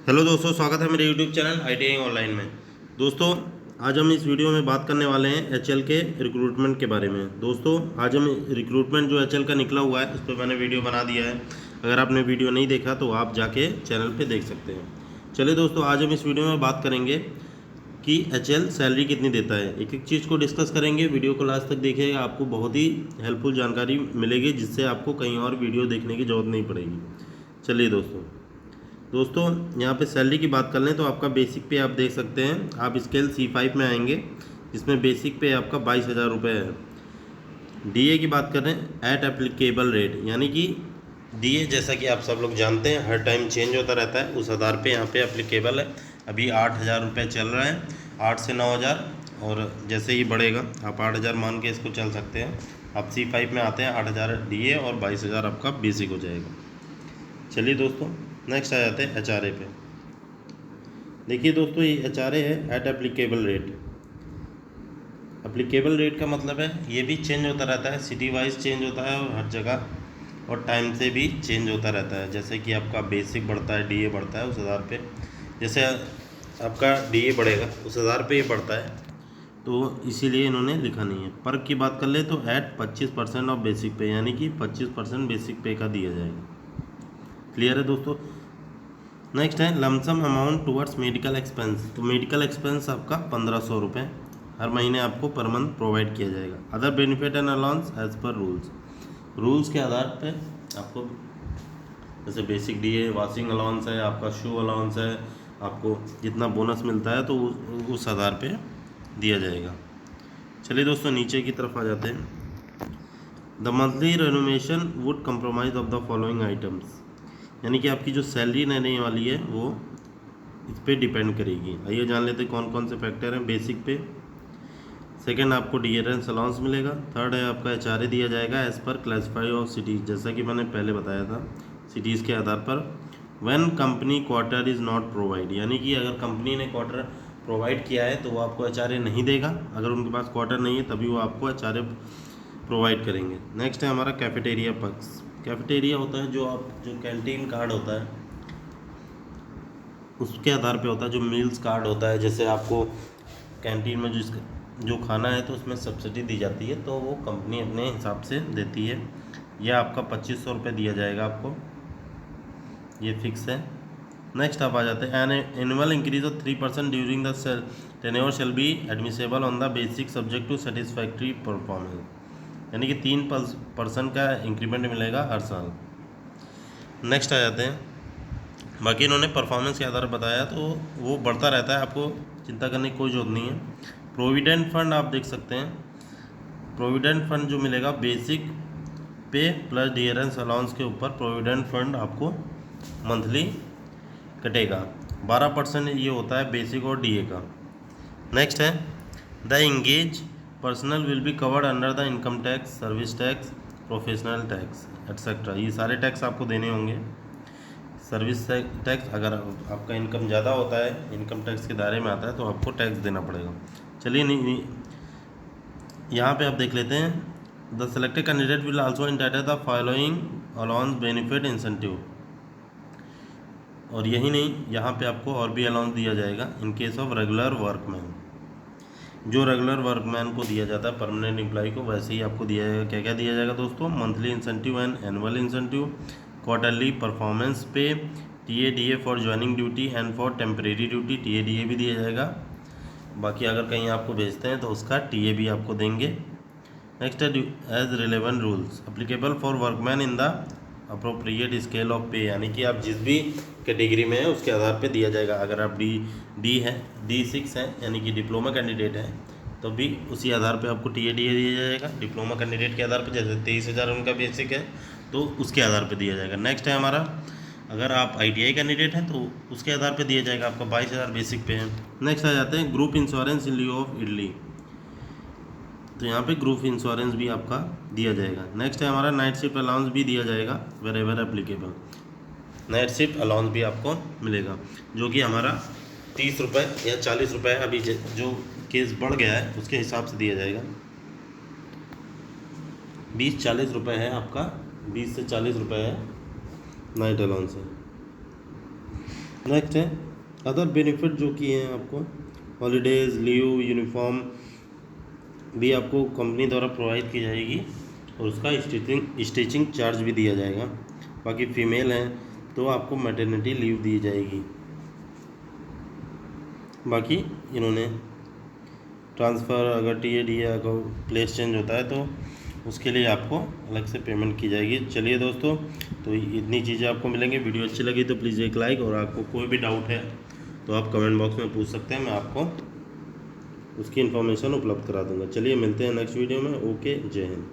Hello दोस्तों, स्वागत है मेरे यूट्यूब चैनल ITI ऑनलाइन में। दोस्तों, आज हम इस वीडियो में बात करने वाले हैं HL के रिक्रूटमेंट के बारे में। दोस्तों, आज हम रिक्रूटमेंट जो HL का निकला हुआ है उस पर मैंने वीडियो बना दिया है। अगर आपने वीडियो नहीं देखा तो आप जाके चैनल पे देख सकते हैं। चलिए दोस्तों, आज हम इस वीडियो में बात करेंगे कि HL सैलरी कितनी देता है। एक एक चीज़ को डिस्कस करेंगे। वीडियो को लास्ट तक देखिएगा, आपको बहुत ही हेल्पफुल जानकारी मिलेगी, जिससे आपको कहीं और वीडियो देखने की ज़रूरत नहीं पड़ेगी। चलिए दोस्तों, यहाँ पे सैलरी की बात कर लें तो आपका बेसिक पे आप देख सकते हैं। आप स्केल C5 में आएंगे, जिसमें बेसिक पे आपका 22,000 रुपये है। DA की बात करें, एट एप्लीकेबल रेट, यानी कि DA जैसा कि आप सब लोग जानते हैं हर टाइम चेंज होता रहता है, उस आधार पे यहाँ पे एप्लीकेबल है। अभी 8,000 रुपये चल रहा है, 8 से 9,000, और जैसे ही बढ़ेगा आप 8,000 मान के इसको चल सकते हैं। आप C5 में आते हैं, 8,000 DA और 22,000 आपका बेसिक हो जाएगा। चलिए दोस्तों, नेक्स्ट आ जाते हैं HRA पे। देखिए दोस्तों, ये HRA है at applicable rate. Applicable rate का मतलब है ये भी चेंज होता रहता है, सिटी वाइज चेंज होता है और हर जगह और टाइम से भी चेंज होता रहता है। जैसे कि आपका बेसिक बढ़ता है, DA बढ़ता है, उस आधार पे जैसे आपका DA बढ़ेगा उस आधार पे ये बढ़ता है, तो इसीलिए इन्होंने लिखा नहीं है। पर की बात कर ले तो ऐट 25% ऑफ बेसिक पे, यानी कि 25% बेसिक पे का दिया जाएगा। क्लियर है दोस्तों। नेक्स्ट है lump sum amount towards medical expense. तो मेडिकल एक्सपेंस आपका 1,500 रुपये हर महीने आपको पर मंथ प्रोवाइड किया जाएगा। Other benefit and allowance as per rules के आधार पे आपको, जैसे बेसिक DA, वॉशिंग अलाउंस है, आपका शू अलाउंस है, आपको जितना बोनस मिलता है तो उस आधार पे दिया जाएगा। चलिए दोस्तों, नीचे की तरफ आ जाते हैं। The monthly renovation would compromise of the following items, यानी कि आपकी जो सैलरी रहने वाली है वो इस पर डिपेंड करेगी। आइए जान लेते हैं कौन कौन से फैक्टर हैं बेसिक पे। सेकंड, आपको डियरेंस अलाउंस मिलेगा। थर्ड है आपका HRA दिया जाएगा as per classify of cities, जैसा कि मैंने पहले बताया था, सिटीज़ के आधार पर। When company quarter is not provide, यानी कि अगर कंपनी ने क्वार्टर प्रोवाइड किया है तो वो आपको HRA नहीं देगा। अगर उनके पास क्वार्टर नहीं है तभी वो आपको HRA प्रोवाइड करेंगे। नेक्स्ट है हमारा कैफेटेरिया पक्स। कैफेटेरिया होता है जो कैंटीन कार्ड होता है उसके आधार पे होता है, जो मील्स कार्ड होता है। जैसे आपको कैंटीन में जो खाना है तो उसमें सब्सिडी दी जाती है, तो वो कंपनी अपने हिसाब से देती है। यह आपका 2,500 रुपये दिया जाएगा आपको, ये फिक्स है। नेक्स्ट आप आ जाते हैं, an annual increase of 3% during the tenure shall be admissible on the basic subject to satisfactory performance, यानी कि 3% का इंक्रीमेंट मिलेगा हर साल। नेक्स्ट आ जाते हैं, बाकी इन्होंने परफॉर्मेंस के आधार बताया तो वो बढ़ता रहता है, आपको चिंता करने की कोई ज़रूरत नहीं है। प्रोविडेंट फंड आप देख सकते हैं, प्रोविडेंट फंड जो मिलेगा बेसिक पे प्लस डियरेंस अलाउंस के ऊपर प्रोविडेंट फंड आपको मंथली कटेगा। 12% ये होता है बेसिक और DA का। नेक्स्ट है, the engage personal will be covered under the income tax, service tax, professional tax etcetera. ये सारे टैक्स आपको देने होंगे। सर्विस टैक्स, अगर आपका इनकम ज़्यादा होता है, इनकम टैक्स के दायरे में आता है, तो आपको टैक्स देना पड़ेगा। चलिए यहाँ पे आप देख लेते हैं, the selected candidate will also entitle the following allowance benefit incentive. और यही नहीं, यहाँ पे आपको और भी अलाउंस दिया जाएगा in case of regular workman. जो रेगुलर वर्कमैन को दिया जाता है, परमानेंट एम्प्लॉय को, वैसे ही आपको दिया जाएगा। क्या क्या दिया जाएगा दोस्तों? Monthly incentive and annual incentive, quarterly performance पे, DA for joining duty and for temporary duty, DA भी दिया जाएगा। बाकी अगर कहीं आपको भेजते हैं तो उसका TA भी आपको देंगे। नेक्स्ट है as relevant rules applicable for workman in the appropriate scale of pay, यानी कि आप जिस भी कैटेगरी में है उसके आधार पे दिया जाएगा। अगर आप डी है, D6 है, यानी कि डिप्लोमा कैंडिडेट है, तो भी उसी आधार पे आपको DA दिया जाएगा। डिप्लोमा कैंडिडेट के आधार पे, जैसे 23,000 उनका बेसिक है तो उसके आधार पे दिया जाएगा। नेक्स्ट है हमारा, अगर आप ITI कैंडिडेट हैं तो उसके आधार पे दिया जाएगा, आपका 22,000 बेसिक पे है। नेक्स्ट आ जाते हैं group insurance in लिeu of idli, तो यहाँ पे ग्रुप इंश्योरेंस भी आपका दिया जाएगा। नेक्स्ट है हमारा नाइट शिफ्ट अलाउंस भी दिया जाएगा wherever applicable. Night shift allowance भी आपको मिलेगा, जो कि हमारा 30 रुपये या 40 रुपये, अभी जो केस बढ़ गया है उसके हिसाब से दिया जाएगा। 20-40 रुपये है आपका, 20 से 40 रुपये है नाइट अलाउंस है। नेक्स्ट है अदर बेनिफिट जो किए हैं आपको, हॉलीडेज़, लीव, यूनिफॉर्म भी आपको कंपनी द्वारा प्रोवाइड की जाएगी और उसका स्टिचिंग चार्ज भी दिया जाएगा। बाकी फीमेल हैं तो आपको मैटरनिटी लीव दी जाएगी। बाकी इन्होंने ट्रांसफ़र, अगर टीएडी अगर प्लेस चेंज होता है तो उसके लिए आपको अलग से पेमेंट की जाएगी। चलिए दोस्तों, तो इतनी चीज़ें आपको मिलेंगी। वीडियो अच्छी लगी तो प्लीज़ एक लाइक, और आपको कोई भी डाउट है तो आप कमेंट बॉक्स में पूछ सकते हैं, मैं आपको उसकी इन्फॉर्मेशन उपलब्ध करा दूंगा। चलिए मिलते हैं नेक्स्ट वीडियो में। ओके, जय हिंद।